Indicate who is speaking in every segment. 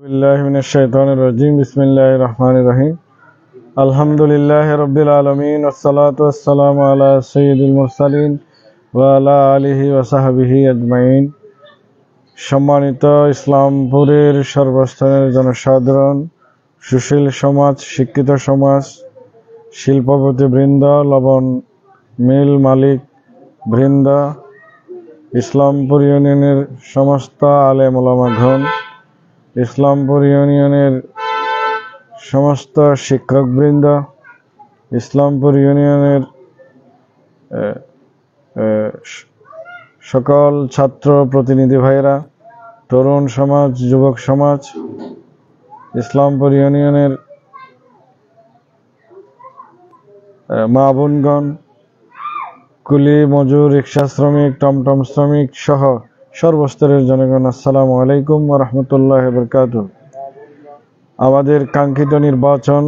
Speaker 1: बिल्लाहि मिनश शैतानिर रजीम बिस्मिल्लाहिर रहमानिर रहीम अल्हम्दुलिल्लाहि रब्बिल आलमीन वस्सलातु वस्सलामु अला सय्यिदिल मुरसालिन ওয়া আলা আলিহি ওয়া সাহবিহি আজমাইন। সম্মানিত ইসলামপুরের সর্বস্তরের জনসাধারণ, সুশীল সমাজ, শিক্ষিত সমাজ, শিল্পপতি বৃন্দ, লবণ মিল মালিক বৃন্দ, ইসলামপুর ইউনিয়নের সমস্ত আলেম ওলামাগণ, ইসলামপুর ইউনিয়নের সমস্ত শিক্ষকবৃন্দ, ইসলামপুর ইউনিয়নের সকল ছাত্র প্রতিনিধি ভাইরা, তরুণ সমাজ, যুবক সমাজ, ইসলামপুর ইউনিয়নের মা বোনগণ, কুলি মজুর, রিক্সা শ্রমিক, টমটম শ্রমিক সহ সর্বস্তরের জনগণ, আসসালামু আলাইকুম ওয়া রাহমাতুল্লাহি ওয়া বারাকাতুহু। আমাদের কাঙ্ক্ষিত নির্বাচন,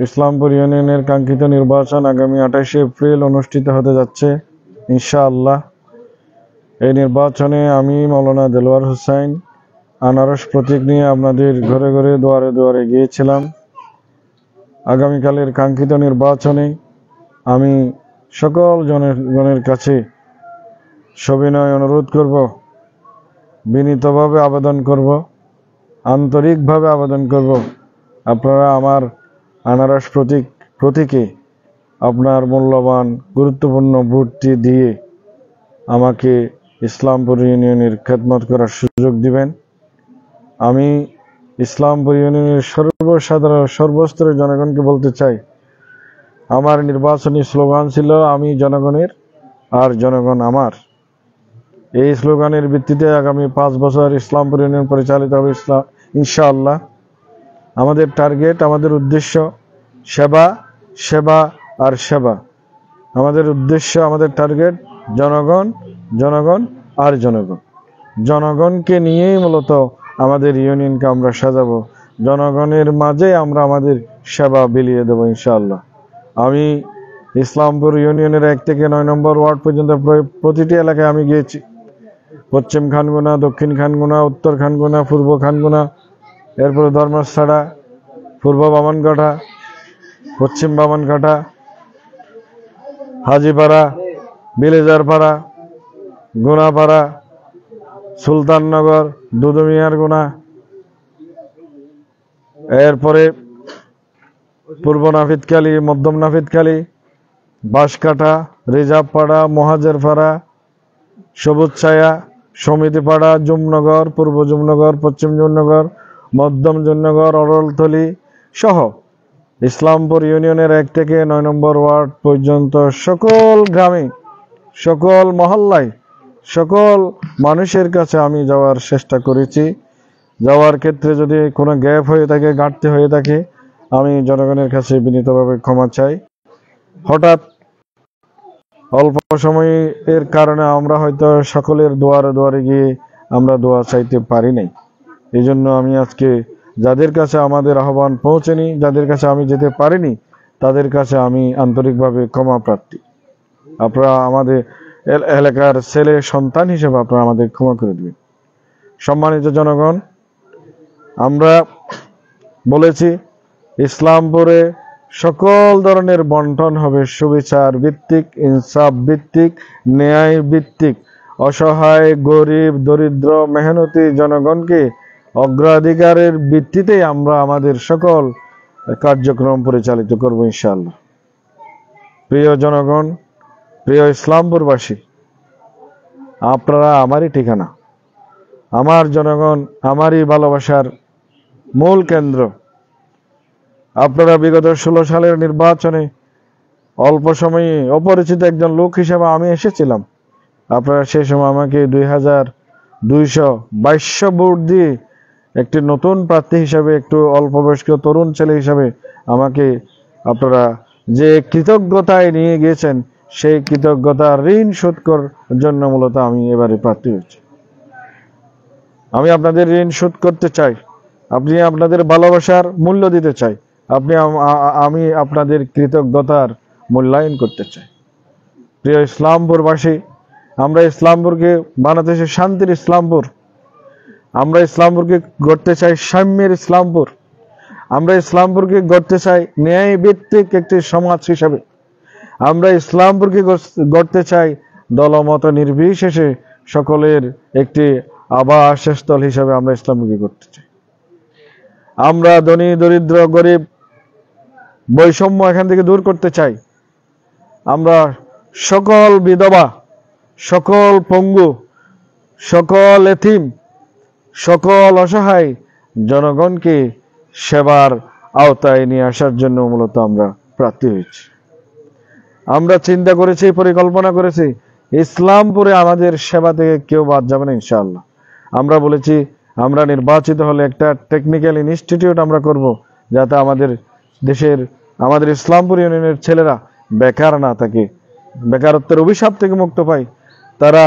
Speaker 1: ইসলামপুর ইউনিয়নের কাঙ্ক্ষিত নির্বাচন আগামী 28 এপ্রিল অনুষ্ঠিত হতে যাচ্ছে ইনশাআল্লাহ। এই নির্বাচনে আমি মাওলানা দেলোয়ার হোসেন আনারস প্রতীক নিয়ে আপনাদের ঘরে ঘরে দুয়ারে দুয়ারে গিয়েছিলাম। আগামীকালের কাঙ্ক্ষিত নির্বাচনে আমি সকল জনগণের কাছে সবিনয় অনুরোধ করব, বিনীতভাবে আবেদন করব, আন্তরিকভাবে আবেদন করব, আপনারা আমার আনারস প্রতীকে আপনার মূল্যবান গুরুত্বপূর্ণ ভোটটি দিয়ে আমাকে ইসলামপুর ইউনিয়নের খেদমত করার সুযোগ দিবেন। আমি ইসলামপুর ইউনিয়নের সর্বস্তরের জনগণকে বলতে চাই, আমার নির্বাচনী স্লোগান ছিল আমি জনগণের আর জনগণ আমার। এই স্লোগানের ভিত্তিতে আগামী 5 বছর ইসলামপুর ইউনিয়ন পরিচালিত হবে ইনশাআল্লাহ। আমাদের টার্গেট, আমাদের উদ্দেশ্য সেবা, সেবা আর সেবা। আমাদের উদ্দেশ্য, আমাদের টার্গেট জনগণ, জনগণ আর জনগণ। জনগণকে নিয়েই মূলত আমাদের ইউনিয়নকে আমরা সাজাবো, জনগণের মাঝে আমরা আমাদের সেবা বিলিয়ে দেবো ইনশাআল্লাহ। আমি ইসলামপুর ইউনিয়নের 1 থেকে 9 নম্বর ওয়ার্ড পর্যন্ত প্রতিটি এলাকায় আমি গিয়েছি। পশ্চিম খানগুনা, দক্ষিণ খানগুনা, উত্তর খানগুনা, পূর্ব খানগুনা, এরপরে ধর্মছড়া, পূর্ব বামনঘাটা, পশ্চিম বামনঘাটা, হাজিপাড়া, বিলেজারপাড়া, গুনাপাড়া, সুলতাননগর, দুদুমিয়ার গুনা, এরপরে পূর্ব নাফিদখালী, মধ্যম নাফিদখালী, বাঁশকাটা, রিজার্ভপাড়া, মহাজেরপাড়া, সবুজছায়া, সমিতিপাড়া, জুমনগর, পূর্ব জুমনগর, পশ্চিম জুমনগর, মধ্যম জুমনগর, অরলতলী সহ ইসলামপুর ইউনিয়নের 1 থেকে 9 নম্বর ওয়ার্ড পর্যন্ত সকল গ্রামে, সকল মহল্লায়, সকল মানুষের কাছে আমি যাওয়ার চেষ্টা করেছি। যাওয়ার ক্ষেত্রে যদি কোনো গ্যাপ হয়ে থাকে, ঘাটতি হয়ে থাকে, আমি জনগণের কাছে বিনীতভাবে ক্ষমা চাই। হঠাৎ অল্প সময়ের কারণে আমরা হয়তো সকলের দুয়ারে দুয়ারে গিয়ে আমরা দোয়া চাইতে পারি নাই। এই জন্য আমি আজকে যাদের কাছে আমাদের আহ্বান পৌঁছেনি, যাদের কাছে আমি যেতে পারিনি, তাদের কাছে আমি আন্তরিকভাবে ক্ষমা প্রার্থী। আপনারা আমাদের এলাকার ছেলে সন্তান হিসেবে আপনারা আমাদের ক্ষমা করে দেবেন। সম্মানিত জনগণ, আমরা বলেছি ইসলামপুরে সকল ধরনের বন্টন হবে সুবিচার ভিত্তিক, ইনসাফ ভিত্তিক, ন্যায় ভিত্তিক। অসহায়, গরিব, দরিদ্র, মেহনতি জনগণকে অগ্রাধিকারের ভিত্তিতে আমরা আমাদের সকল কার্যক্রম পরিচালিত করব ইনশাআল্লাহ। প্রিয় জনগণ, প্রিয় ইসলামপুরবাসী, আপনারা আমারই ঠিকানা, আমার জনগণ আমারই ভালোবাসার মূল কেন্দ্র। আপনারা বিগত 16 সালের নির্বাচনে অল্প সময়ে অপরিচিত একজন লোক হিসেবে আমি এসেছিলাম। আপনারা সেই সময় আমাকে 2222 ভোট দিয়ে একটি নতুন প্রার্থী হিসাবে, একটু অল্প বয়স্ক তরুণ ছেলে হিসাবে আমাকে আপনারা যে কৃতজ্ঞতায় নিয়ে গিয়েছেন, সেই কৃতজ্ঞতার ঋণ শোধ করার জন্য মূলত আমি এবারে প্রার্থী হয়েছি। আমি আপনাদের ঋণ শোধ করতে চাই, আপনি আপনাদের ভালোবাসার মূল্য দিতে চাই, আমি আপনাদের কৃতজ্ঞতার মূল্যায়ন করতে চাই। প্রিয় ইসলামপুরবাসী, আমরা ইসলামপুরকে বানাতে চাই শান্তির ইসলামপুর। আমরা ইসলামপুরকে গড়তে চাই সাম্যের ইসলামপুর। আমরা ইসলামপুরকে গড়তে চাই ন্যায় ভিত্তিক একটি সমাজ হিসাবে। আমরা ইসলামপুরকে গড়তে চাই দলমত নির্বিশেষে সকলের একটি আবাসস্থল হিসাবে আমরা ইসলামপুরকে গড়তে চাই। আমরা ধনী দরিদ্র গরিব বৈষম্য এখান থেকে দূর করতে চাই। আমরা সকল বিধবা, সকল পঙ্গু, সকল এতিম, সকল অসহায় জনগণকে সেবার আওতায় নিয়ে আসার জন্য মূলত আমরা প্রার্থী হয়েছি। আমরা চিন্তা করেছি, পরিকল্পনা করেছি, ইসলামপুরে আমাদের সেবা থেকে কেউ বাদ যাবে না ইনশাআল্লাহ। আমরা বলেছি আমরা নির্বাচিত হলে একটা টেকনিক্যাল ইনস্টিটিউট আমরা করব, যাতে আমাদের দেশের, আমাদের ইসলামপুর ইউনিয়নের ছেলেরা বেকার না থাকে, বেকারত্বের অভিশাপ থেকে মুক্ত পায়। তারা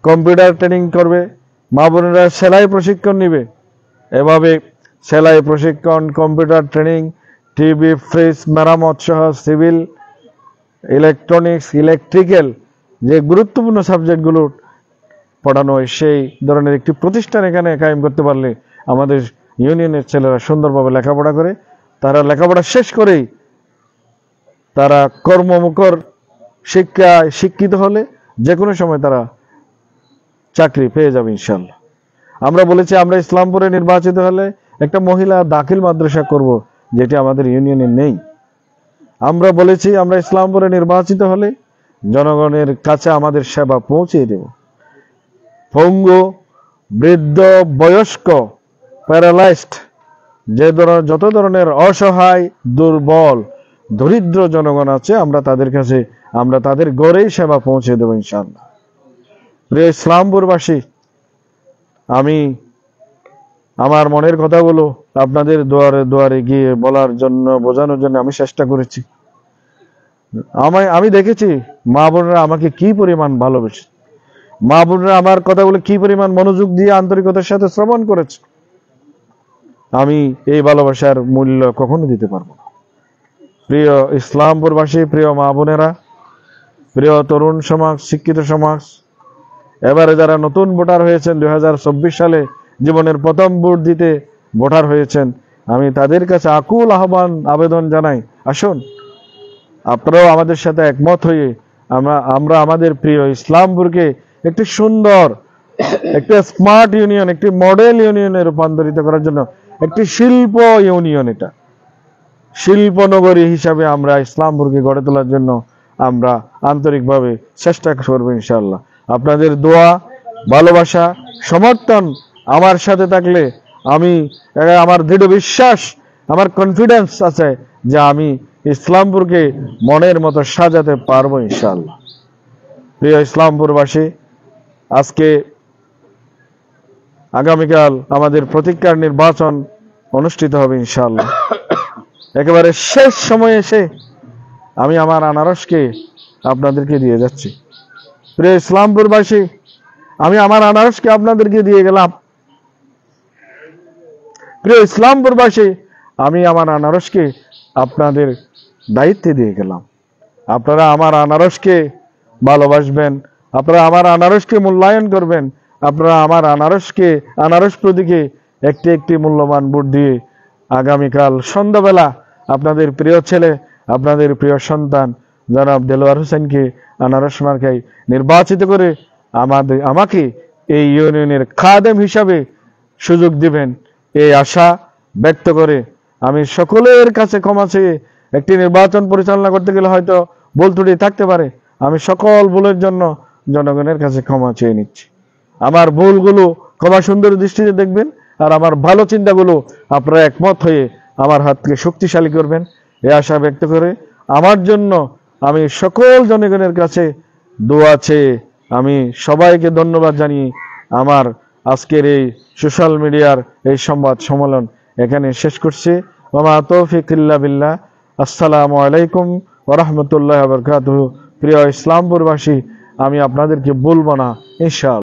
Speaker 1: কম্পিউটার ট্রেনিং করবে, মা বোনেরা সেলাই প্রশিক্ষণ নিবে। এভাবে সেলাই প্রশিক্ষণ, কম্পিউটার ট্রেনিং, টিভি ফ্রিজ মেরামত সহ সিভিল, ইলেকট্রনিক্স, ইলেকট্রিক্যাল যে গুরুত্বপূর্ণ সাবজেক্টগুলো পড়ানো হয়, সেই ধরনের একটি প্রতিষ্ঠান এখানে কায়েম করতে পারলে আমাদের ইউনিয়নের ছেলেরা সুন্দরভাবে লেখাপড়া করে, তারা লেখাপড়া শেষ করেই তারা কর্মমুখর শিক্ষিত হলে যে কোনো সময় তারা চাকরি পেয়ে যাবে ইনশাআল্লাহ। আমরা বলেছি আমরা ইসলামপুরে নির্বাচিত হলে একটা মহিলা দাখিল মাদ্রাসা করব, যেটি আমাদের ইউনিয়নে নেই। আমরা বলেছি আমরা ইসলামপুরে নির্বাচিত হলে জনগণের কাছে আমাদের সেবা পৌঁছে দেব। পঙ্গু, বৃদ্ধ, বয়স্ক, প্যারালাইজড, যত ধরনের অসহায়, দুর্বল, দরিদ্র জনগণ আছে, আমরা তাদের কাছে, আমরা তাদের গড়েই সেবা পৌঁছে দেব ইনশাআল্লাহ। প্রিয় ইসলামপুরবাসী, আমি আমার মনের কথাগুলো আপনাদের দুয়ারে দুয়ারে গিয়ে বলার জন্য, বোঝানোর জন্য আমি চেষ্টা করেছি। আমি দেখেছি মা বোনেরা আমাকে কি পরিমাণ ভালোবেসে, মা বোনেরা আমার কথাগুলো কি পরিমাণ মনোযোগ দিয়ে আন্তরিকতার সাথে শ্রবণ করেছে। আমি এই ভালোবাসার মূল্য কখনো দিতে পারবো না। প্রিয় ইসলামপুরবাসী, প্রিয় মা বোনেরা, প্রিয় তরুণ সমাজ, শিক্ষিত সমাজ, এবারে যারা নতুন ভোটার হয়েছেন, 2024 সালে জীবনের প্রথম ভোট দিতে ভোটার হয়েছেন, আমি তাদের কাছে আকুল আহ্বান, আবেদন জানাই, আসুন আপনারাও আমাদের সাথে একমত হয়ে আমরা আমাদের প্রিয় ইসলামপুরকে একটি সুন্দর, একটি স্মার্ট ইউনিয়ন, একটি মডেল ইউনিয়নে রূপান্তরিত করার জন্য, একটি শিল্প ইউনিয়ন, এটা শিল্প নগরী হিসাবে আমরা ইসলামপুরকে গড়ে তোলার জন্য আমরা আন্তরিকভাবে চেষ্টা করব ইনশাআল্লাহ। আপনাদের দোয়া, ভালোবাসা, সমর্থন আমার সাথে থাকলে আমার দৃঢ় বিশ্বাস, আমার কনফিডেন্স আছে যে আমি ইসলামপুরকে মনের মতো সাজাতে পারবো ইনশাআল্লাহ। প্রিয় ইসলামপুরবাসী, আগামীকাল আমাদের প্রতিজ্ঞার নির্বাচন অনুষ্ঠিত হবে ইনশাআল্লাহ। একেবারে শেষ সময়ে এসে আমি আমার আনারসকে আপনাদেরকে দিয়ে যাচ্ছি। প্রিয় ইসলামপুরবাসী, আমি আমার আনারসকে আপনাদেরকে দিয়ে গেলাম। প্রিয় ইসলামপুরবাসী, আমি আমার আনারসকে আপনাদের দায়িত্বে দিয়ে গেলাম। আপনারা আমার আনারসকে ভালোবাসবেন, আপনারা আমার আনারসকে মূল্যায়ন করবেন, আপনারা আমার আনারস প্রতীকে একটি একটি মূল্যবান ভোট দিয়ে আগামীকাল সন্ধ্যাবেলা আপনাদের প্রিয় ছেলে, আপনাদের প্রিয় সন্তান জনাব দেলোয়ার হোসেনকে আনারস মার্কায় নির্বাচিত করে আমাকে এই ইউনিয়নের খাদেম হিসাবে সুযোগ দিবেন, এই আশা ব্যক্ত করে আমি সকলের কাছে ক্ষমা চেয়ে, একটি নির্বাচন পরিচালনা করতে গেলে হয়তো ভুল ত্রুটি থাকতে পারে, আমি সকল ভুলের জন্য জনগণের কাছে ক্ষমা চেয়ে নিচ্ছি। আমার ভুলগুলো ক্ষমা সুন্দর দৃষ্টিতে দেখবেন, আর আমার ভালো চিন্তাগুলো আপনারা একমত হয়ে আমার হাতকে শক্তিশালী করবেন, এই আশা ব্যক্ত করে আমার জন্য আমি সকল জনগণের কাছে দোয়া চেয়ে আমি সবাইকে ধন্যবাদ জানিয়ে আমার আজকের এই সোশ্যাল মিডিয়ার এই সংবাদ সম্মেলন এখানে শেষ করছি। ওয়া মা তৌফিক ইল্লা বিল্লাহ। আসসালামু আলাইকুম ওয়া রাহমাতুল্লাহি ওয়া বারাকাতুহু। প্রিয় ইসলামপুরবাসী, আমি আপনাদেরকে বলবো না ইনশাআল্লাহ।